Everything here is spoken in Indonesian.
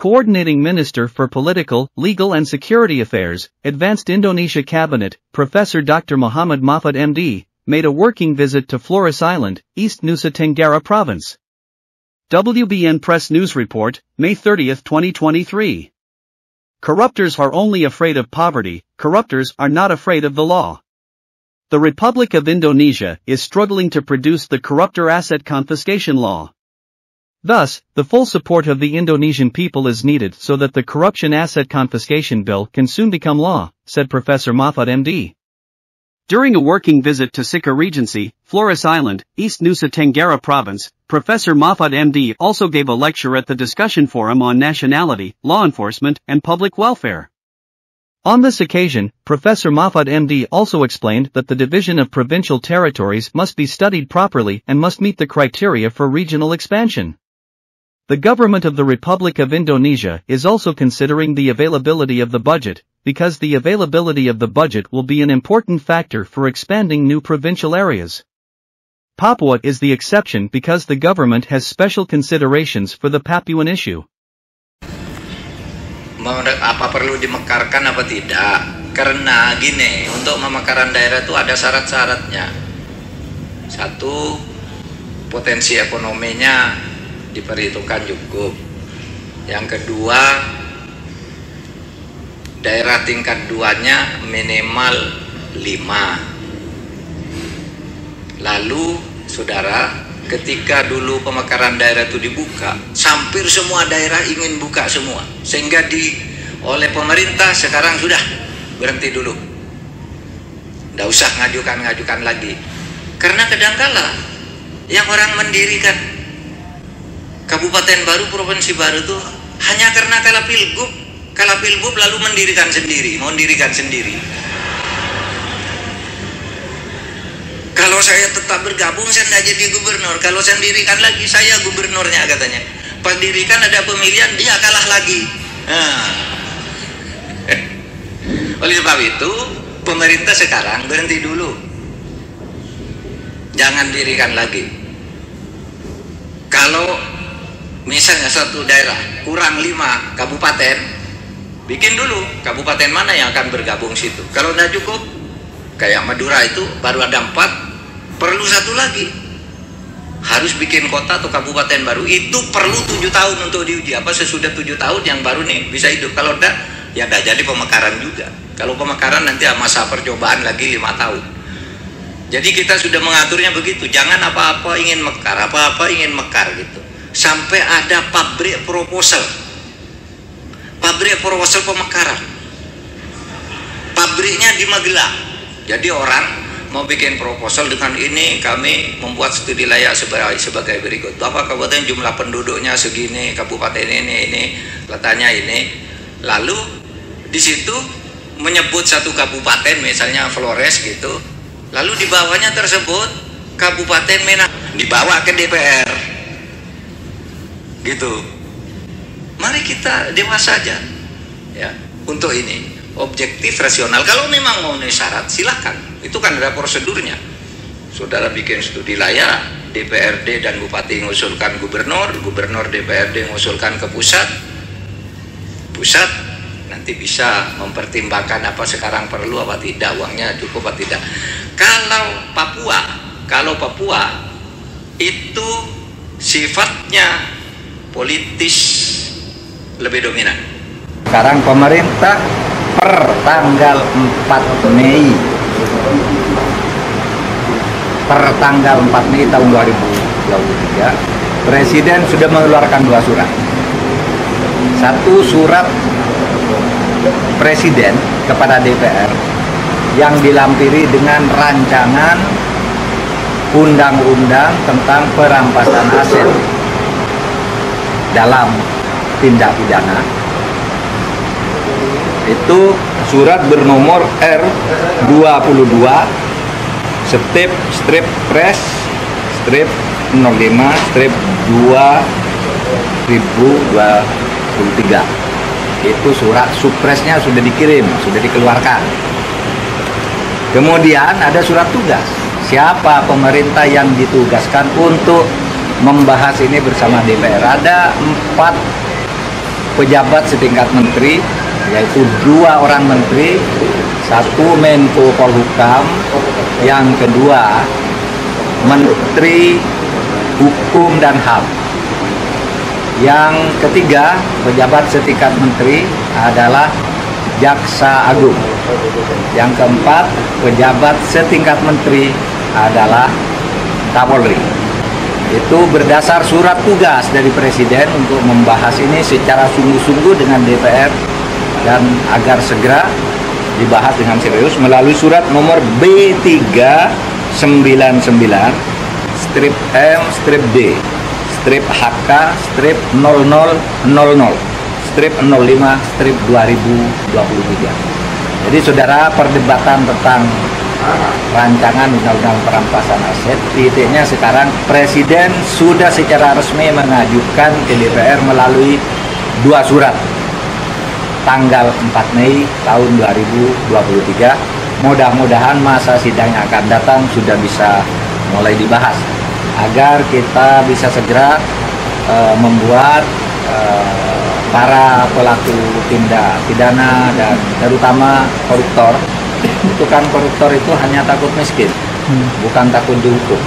Coordinating Minister for Political, Legal and Security Affairs, Advanced Indonesia Cabinet, Professor Dr. Muhammad Mahfud MD, made a working visit to Flores Island, East Nusa Tenggara Province. WBN Press News Report, May 30, 2023. Corruptors are only afraid of poverty, corruptors are not afraid of the law. The Republic of Indonesia is struggling to produce the Corruptor Asset Confiscation Law. Thus, the full support of the Indonesian people is needed so that the Corruption Asset Confiscation Bill can soon become law, said Professor Mahfud MD. During a working visit to Sika Regency, Flores Island, East Nusa Tenggara Province, Professor Mahfud MD also gave a lecture at the discussion forum on nationality, law enforcement, and public welfare. On this occasion, Professor Mahfud MD also explained that the division of provincial territories must be studied properly and must meet the criteria for regional expansion. The government of the Republic of Indonesia is also considering the availability of the budget, because the availability of the budget will be an important factor for expanding new provincial areas. Papua is the exception because the government has special considerations for the Papuan issue. Apa perlu dimekarkan apa tidak? Karena gini, untuk pemekaran daerah itu ada syarat-syaratnya. Satu, potensi ekonominya diperhitungkan cukup. Yang kedua, daerah tingkat 2-nya minimal 5. Lalu, saudara, ketika dulu pemekaran daerah itu dibuka, hampir semua daerah ingin buka semua. Sehingga oleh pemerintah sekarang sudah berhenti dulu. Nggak usah ngajukan lagi. Karena kadangkala yang orang mendirikan kabupaten baru, provinsi baru tuh hanya karena kalah pilgub lalu mendirikan sendiri. Kalau saya tetap bergabung, saya tidak jadi gubernur. Kalau saya dirikan lagi, saya gubernurnya katanya. Pas dirikan ada pemilihan, dia kalah lagi. Oleh sebab itu, pemerintah sekarang berhenti dulu. Jangan dirikan lagi. Kalau misalnya satu daerah kurang 5 kabupaten, bikin dulu kabupaten mana yang akan bergabung situ. Kalau tidak cukup, kayak Madura itu baru ada 4, perlu 1 lagi. Harus bikin kota atau kabupaten baru, itu perlu 7 tahun untuk diuji. Apa sesudah 7 tahun yang baru nih bisa hidup. Kalau tidak, ya tidak jadi pemekaran juga. Kalau pemekaran nanti masa percobaan lagi 5 tahun. Jadi kita sudah mengaturnya begitu. Jangan apa-apa ingin mekar gitu. Sampai ada pabrik proposal pemekaran. Pabriknya di Magelang. Jadi orang mau bikin proposal dengan ini, kami membuat studi layak sebagai berikut. Apa kabupaten jumlah penduduknya segini, kabupaten ini, letaknya ini. Lalu di situ menyebut satu kabupaten, misalnya Flores gitu. Lalu di bawahnya tersebut Kabupaten Menang, dibawa ke DPR. Gitu. Mari kita dewasa saja ya untuk ini, objektif, rasional. Kalau memang mau syarat silahkan, itu kan ada prosedurnya. Saudara bikin studi layak, DPRD dan Bupati mengusulkan gubernur DPRD mengusulkan ke pusat nanti bisa mempertimbangkan apa sekarang perlu apa tidak, uangnya cukup apa tidak. Kalau Papua itu sifatnya politis lebih dominan. Sekarang pemerintah per tanggal 4 Mei tahun 2023, Presiden sudah mengeluarkan 2 surat. Satu surat Presiden kepada DPR yang dilampiri dengan rancangan undang-undang tentang perampasan aset dalam tindak pidana. Itu surat bernomor R22 strip pres strip 05 strip 2023. Itu surat supresnya sudah dikirim, sudah dikeluarkan. Kemudian ada surat tugas. Siapa pemerintah yang ditugaskan untuk membahas ini bersama DPR? Ada 4 pejabat setingkat menteri, yaitu 2 orang menteri, 1 Menko Polhukam, yang kedua Menteri Hukum dan HAM. Yang ketiga, pejabat setingkat menteri adalah Jaksa Agung. Yang keempat, pejabat setingkat menteri adalah Kapolri. Itu berdasar surat tugas dari Presiden untuk membahas ini secara sungguh-sungguh dengan DPR dan agar segera dibahas dengan serius melalui surat nomor B3/9/M-D/0000/05/2023. Jadi saudara, perdebatan tentang rancangan undang-undang perampasan aset, titiknya sekarang Presiden sudah secara resmi mengajukan ke DPR melalui 2 surat tanggal 4 Mei tahun 2023. Mudah-mudahan masa sidang yang akan datang sudah bisa mulai dibahas agar kita bisa segera membuat para pelaku tindak pidana dan terutama koruptor. Itu kan koruptor itu hanya takut miskin, bukan takut dihukum.